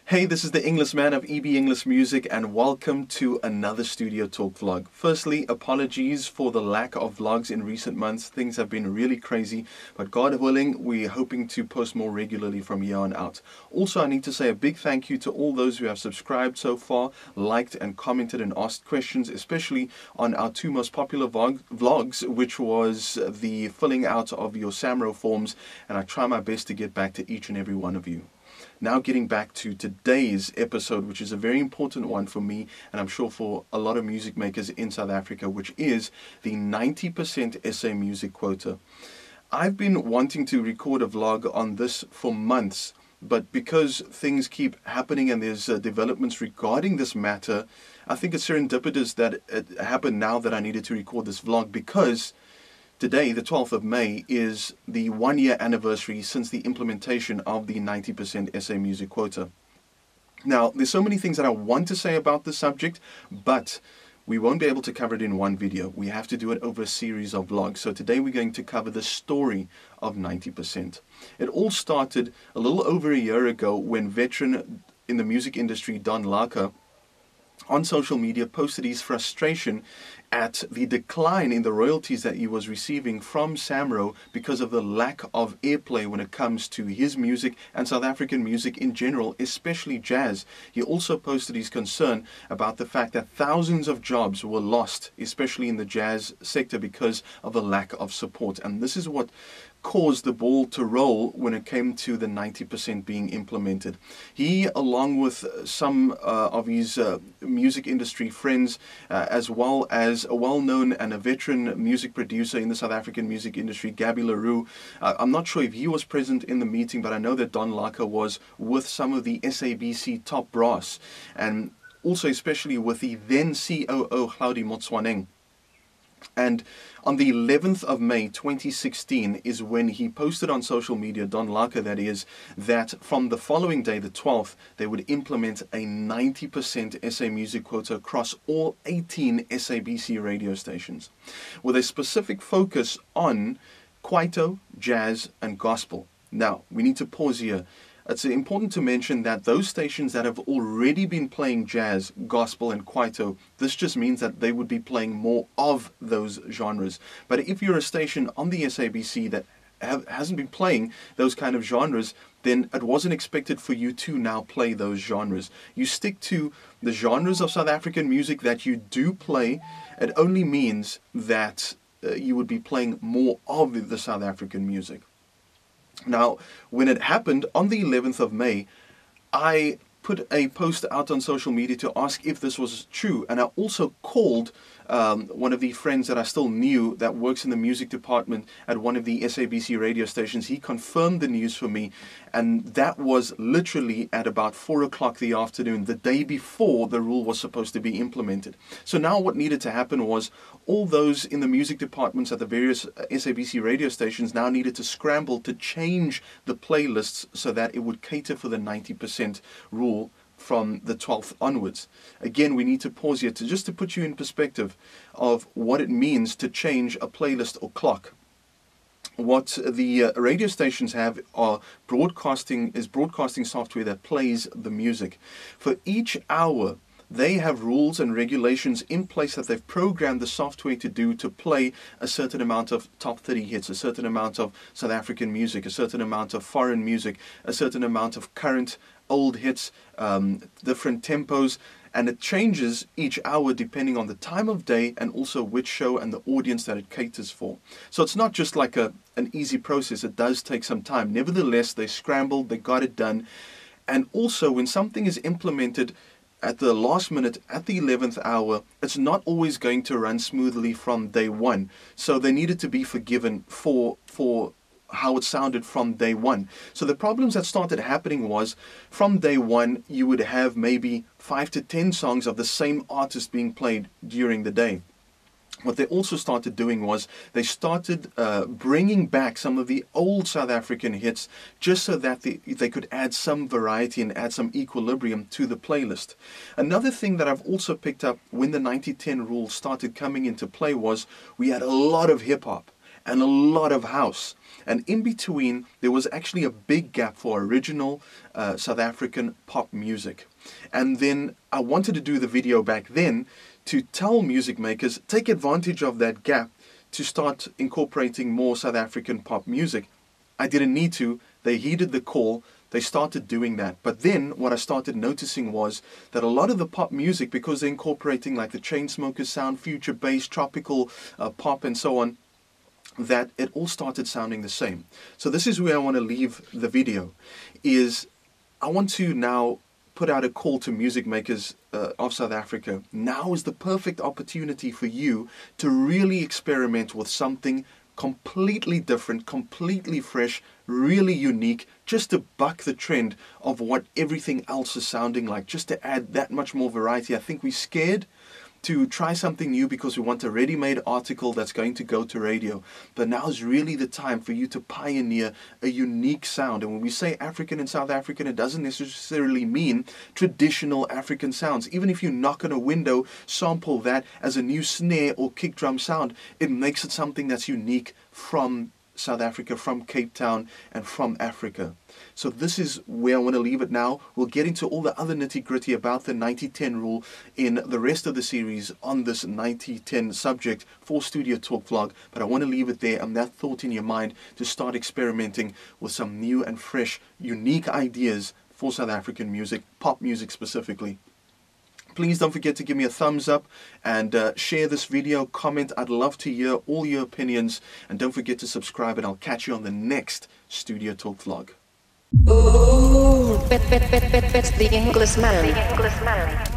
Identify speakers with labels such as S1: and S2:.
S1: Hey, this is the Inglis man of EB Inglis Music, and welcome to another Studio Talk vlog. Firstly, apologies for the lack of vlogs in recent months. Things have been really crazy, but God willing, we're hoping to post more regularly from here on out. Also, I need to say a big thank you to all those who have subscribed so far, liked and commented and asked questions, especially on our two most popular vlogs, which was the filling out of your SAMRO forms, and I try my best to get back to each and every one of you. Now getting back to today's episode, which is a very important one for me, and I'm sure for a lot of music makers in South Africa, which is the 90% SA music quota. I've been wanting to record a vlog on this for months, but because things keep happening and there's developments regarding this matter, I think it's serendipitous that it happened now that I needed to record this vlog, because today, the 12th of May, is the 1-year anniversary since the implementation of the 90% SA music quota. Now, there's so many things that I want to say about this subject, but we won't be able to cover it in one video. We have to do it over a series of vlogs. So today we're going to cover the story of 90%. It all started a little over a year ago when veteran in the music industry, Don Laka, on social media posted his frustration at the decline in the royalties that he was receiving from SAMRO because of the lack of airplay when it comes to his music and South African music in general, especially jazz. He also posted his concern about the fact that thousands of jobs were lost, especially in the jazz sector, because of a lack of support. And this is what caused the ball to roll when it came to the 90% being implemented. He, along with some of his music industry friends, as well as a well-known and a veteran music producer in the South African music industry, Gabby LaRue. I'm not sure if he was present in the meeting, but I know that Don Laka was with some of the SABC top brass, and also especially with the then COO, Hlaudi Motsoeneng. And on the 11th of May 2016 is when he posted on social media, Don Laka that is, that from the following day, the 12th, they would implement a 90% SA music quota across all 18 SABC radio stations, with a specific focus on kwaito, jazz and gospel. Now, we need to pause here. It's important to mention that those stations that have already been playing jazz, gospel and kwaito, this just means that they would be playing more of those genres. But if you're a station on the SABC that hasn't been playing those kind of genres, then it wasn't expected for you to now play those genres. You stick to the genres of South African music that you do play. It only means that you would be playing more of the South African music. Now, when it happened on the 11th of May, I put a post out on social media to ask if this was true, and I also called one of the friends that I still knew that works in the music department at one of the SABC radio stations. He confirmed the news for me, and that was literally at about 4 o'clock the afternoon, the day before the rule was supposed to be implemented. So now what needed to happen was all those in the music departments at the various SABC radio stations now needed to scramble to change the playlists so that it would cater for the 90% rule from the 12th onwards. Again, we need to pause here just to put you in perspective of what it means to change a playlist or clock. What the radio stations have are broadcasting software that plays the music. For each hour, they have rules and regulations in place that they've programmed the software to do to play a certain amount of top 30 hits, a certain amount of South African music, a certain amount of foreign music, a certain amount of current old hits, different tempos, and it changes each hour depending on the time of day and also which show and the audience that it caters for. So it's not just like an easy process. It does take some time. Nevertheless, they scrambled, they got it done. And also, when something is implemented at the last minute, at the 11th hour, it's not always going to run smoothly from day one. So they needed to be forgiven for how it sounded from day one. So the problems that started happening was, from day one, you would have maybe 5 to 10 songs of the same artist being played during the day. What they also started doing was they started bringing back some of the old South African hits just so that they could add some variety and add some equilibrium to the playlist. Another thing that I've also picked up when the 90-10 rule started coming into play was we had a lot of hip-hop. and a lot of house. And in between, there was actually a big gap for original South African pop music. And then I wanted to do the video back then to tell music makers, take advantage of that gap to start incorporating more South African pop music. I didn't need to. They heeded the call. They started doing that. But then what I started noticing was that a lot of the pop music, because they're incorporating like the Chainsmokers sound, future bass, tropical pop and so on, that it all started sounding the same. So this is where I want to leave the video, is I want to now put out a call to music makers of South Africa. Now is the perfect opportunity for you to really experiment with something completely different, completely fresh, really unique, just to buck the trend of what everything else is sounding like, just to add that much more variety. I think we're scared to try something new because we want a ready-made article that's going to go to radio. But now is really the time for you to pioneer a unique sound. And when we say African and South African, it doesn't necessarily mean traditional African sounds. Even if you knock on a window, sample that as a new snare or kick drum sound, it makes it something that's unique from South Africa, from Cape Town, and from Africa. So this is where I want to leave it now. We'll get into all the other nitty-gritty about the 90-10 rule in the rest of the series on this 90-10 subject for Studio Talk Vlog, but I want to leave it there and that thought in your mind to start experimenting with some new and fresh, unique ideas for South African music, pop music specifically. Please don't forget to give me a thumbs up and share this video, comment. I'd love to hear all your opinions. And don't forget to subscribe, and I'll catch you on the next Studio Talk Vlog.
S2: Ooh, it's the Inglis melody.